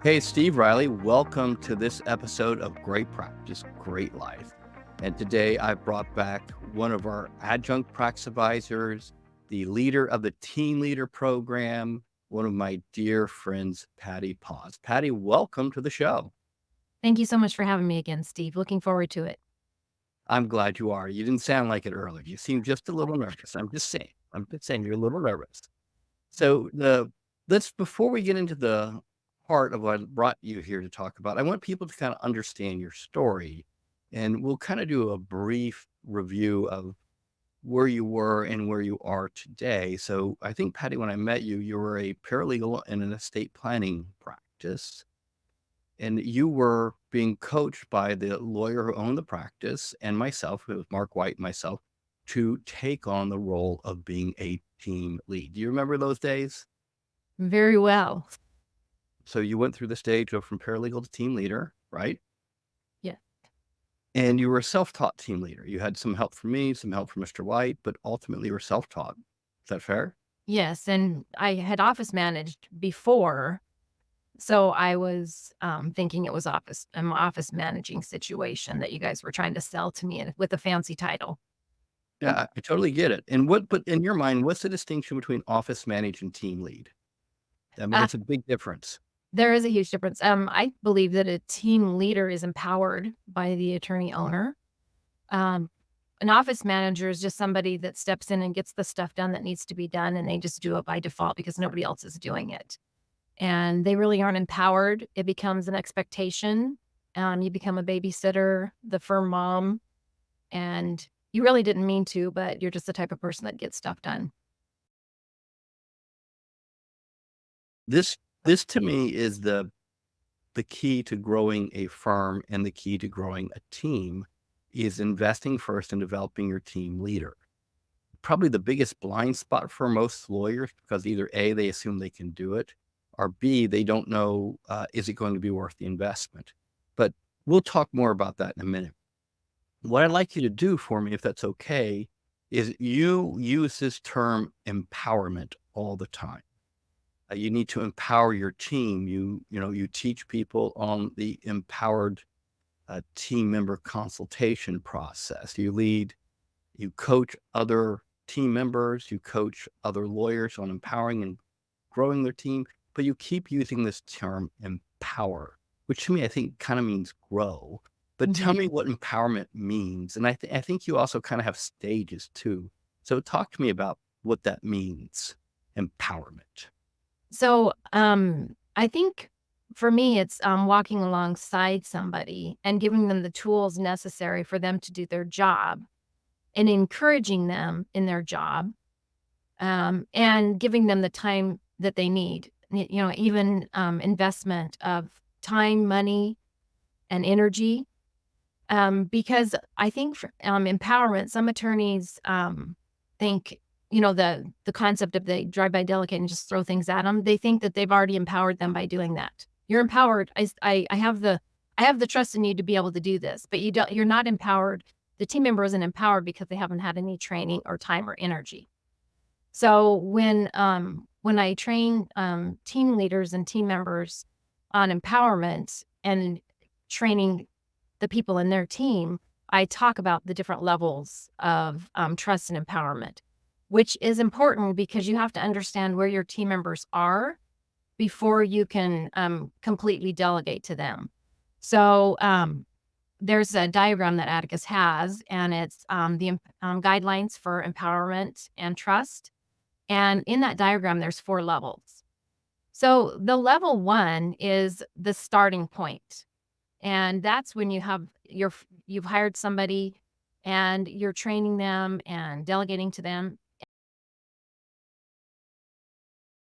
Hey, Steve Riley, welcome to this episode of Great Practice, Great Life. And today I brought back one of our adjunct practice advisors, the leader of the team leader program, one of my dear friends, Patti Paz. Patti, welcome to the show. Thank you so much for having me again, Steve. Looking forward to it. I'm glad you are. You didn't sound like it earlier. You seem just a little nervous. I'm just saying you're a little nervous. So let's before we get into the part of what brought you here to talk about, I want people to kind of understand your story, and we'll kind of do a brief review of where you were and where you are today. So I think, Patty, when I met you, you were a paralegal in an estate planning practice, and you were being coached by the lawyer who owned the practice and myself, it was Mark White, and myself, to take on the role of being a team lead. Do you remember those days? Very well. So you went through the stage of from paralegal to team leader, right? Yeah. And you were a self-taught team leader. You had some help from me, some help from Mr. White, but ultimately you were self-taught. Is that fair? Yes, and I had office managed before, so I was, thinking it was an office managing situation that you guys were trying to sell to me with a fancy title. Yeah, I totally get it. And but in your mind, what's the distinction between office manage and team lead? I mean, Uh, it's a big difference. there is a huge difference. I believe that a team leader is empowered by the attorney owner. Um, an office manager is just somebody that steps in and gets the stuff done that needs to be done, and they just do it by default because nobody else is doing it. And they really aren't empowered. It becomes an expectation. You become a babysitter, the firm mom, and you really didn't mean to, but you're just the type of person that gets stuff done. This to me is the key to growing a firm and the key to growing a team is investing first in developing your team leader. Probably the biggest blind spot for most lawyers because either A, they assume they can do it, or B, they don't know, is it going to be worth the investment? But we'll talk more about that in a minute. What I'd like you to do for me, if that's okay, is you use this term empowerment all the time. You need to empower your team. You teach people on the empowered team member consultation process. You coach other team members, you coach other lawyers on empowering and growing their team, but you keep using this term empower, which to me, I think kind of means grow. But tell Mhm. me what empowerment means. And I think you also kind of have stages too. So talk to me about what that means, empowerment. So, I think for me, it's walking alongside somebody and giving them the tools necessary for them to do their job and encouraging them in their job, and giving them the time that they need. Even investment of time, money, and energy. Because I think for, empowerment, some attorneys, think, the concept of they drive by delegate and just throw things at them. They think that they've already empowered them by doing that. You're empowered. I have the trust in you to be able to do this, but you're not empowered. The team member isn't empowered because they haven't had any training or time or energy. So when I train, team leaders and team members on empowerment and training the people in their team, I talk about the different levels of, trust and empowerment, which is important because you have to understand where your team members are before you can, completely delegate to them. So, there's a diagram that Atticus has, and it's, guidelines for empowerment and trust. And in that diagram, there's 4 levels. So the level 1 is the starting point, and that's when you've hired somebody and you're training them and delegating to them.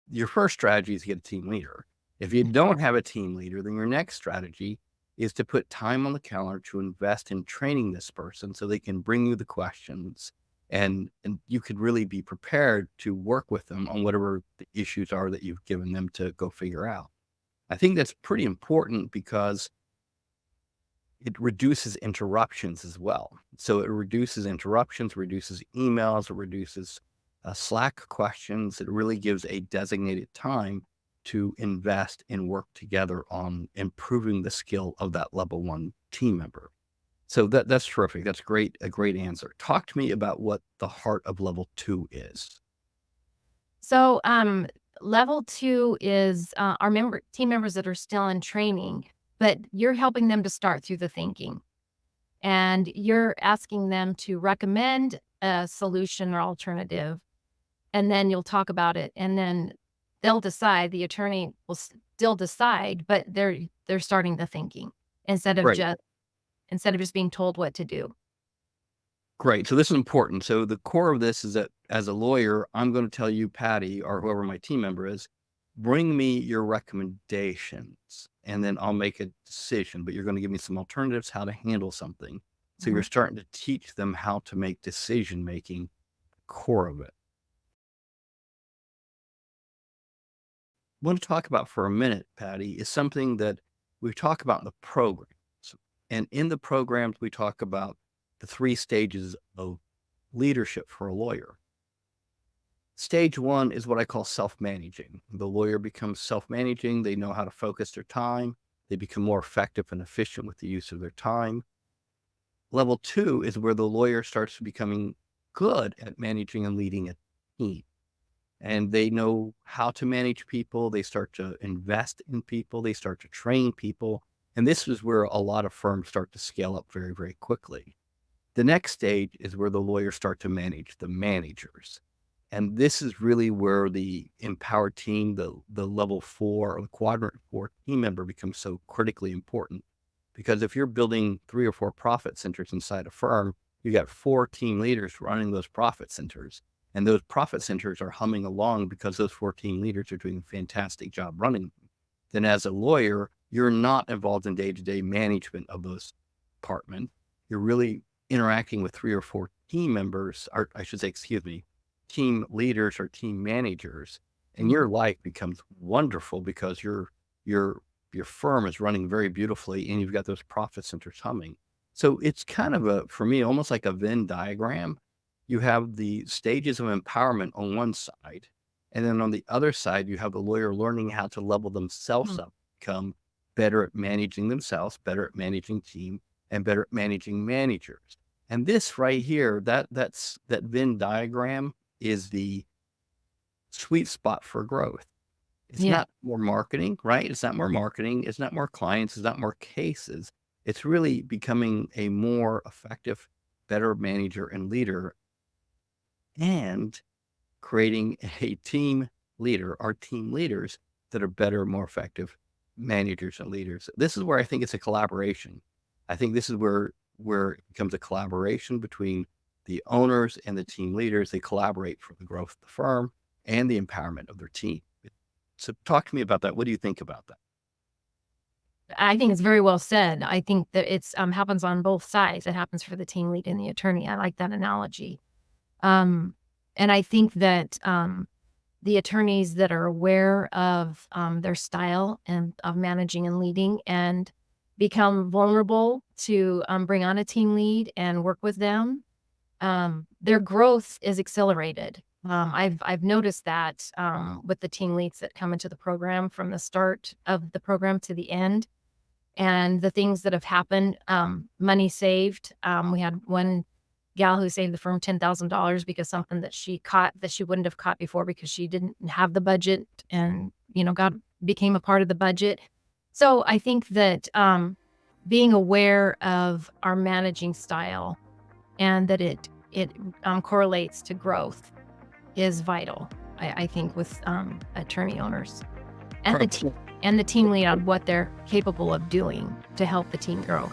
Your first strategy is to get a team leader. If you don't have a team leader, then your next strategy is to put time on the calendar to invest in training this person so they can bring you the questions and you could really be prepared to work with them on whatever the issues are that you've given them to go figure out. I think that's pretty important because it reduces interruptions as well. So it reduces interruptions, reduces emails, it reduces Slack questions. It really gives a designated time to invest and work together on improving the skill of that level 1 team member. So that's terrific. That's great. A great answer. Talk to me about what the heart of level 2 is. So, level 2 is, our team members that are still in training, but you're helping them to start through the thinking. And you're asking them to recommend a solution or alternative, and then you'll talk about it, and then they'll decide. The attorney will still decide, but they're starting the thinking instead of Great. just instead of just being told what to do. Great. So this is important. So the core of this is that as a lawyer, I'm going to tell you, Patty, or whoever my team member is, bring me your recommendations, and then I'll make a decision. But you're going to give me some alternatives how to handle something. So you're Mhm. starting to teach them how to make decision making, core of it. I want to talk about for a minute, Patty, is something that we talk about in the programs. And in the programs, we talk about the 3 stages of leadership for a lawyer. Stage 1 is what I call self-managing. The lawyer becomes self-managing. They know how to focus their time. They become more effective and efficient with the use of their time. Level 2 is where the lawyer starts becoming good at managing and leading a team. And they know how to manage people. They start to invest in people. They start to train people. And this is where a lot of firms start to scale up very, very quickly. The next stage is where the lawyers start to manage the managers. And this is really where the empowered team, the level 4 or the quadrant 4 team member becomes so critically important. Because if you're building 3 or 4 profit centers inside a firm, you got 4 team leaders running those profit centers. And those profit centers are humming along because those 4 team leaders are doing a fantastic job running them. Then as a lawyer, you're not involved in day-to-day management of those departments. You're really interacting with 3 or 4 team members, or I should say, excuse me, team leaders or team managers, and Mhm. your life becomes wonderful because your firm is running very beautifully and you've got those profit centers humming. So it's kind of for me, almost like a Venn diagram. You have the stages of empowerment on one side, and then on the other side, you have the lawyer learning how to level themselves Mhm. up, become better at managing themselves, better at managing team, and better at managing managers. And this right here, that Venn diagram is the sweet spot for growth. It's Yeah. not more marketing, right? It's not more marketing. It's not more clients. It's not more cases. It's really becoming a more effective, better manager and leader, and creating a team leader or team leaders that are better, more effective managers and leaders. This is where I think it's a collaboration. I think this is where it becomes a collaboration between the owners and the team leaders. They collaborate for the growth of the firm and the empowerment of their team. So talk to me about that. What do you think about that? I think it's very well said. I think that it's, happens on both sides. It happens for the team lead and the attorney. I like that analogy. Um, and I think that, the attorneys that are aware of, their style and of managing and leading and become vulnerable to, bring on a team lead and work with them, their growth is accelerated. I've noticed that, with the team leads that come into the program from the start of the program to the end, and the things that have happened, money saved. We had one gal who saved the firm $10,000 because something that she caught that she wouldn't have caught before because she didn't have the budget and, got became a part of the budget. So I think that, being aware of our managing style and that it correlates to growth is vital, I think, with, attorney owners and the team Perfect. and the team lead on what they're capable of doing to help the team grow.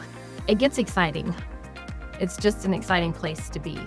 It gets exciting. It's just an exciting place to be.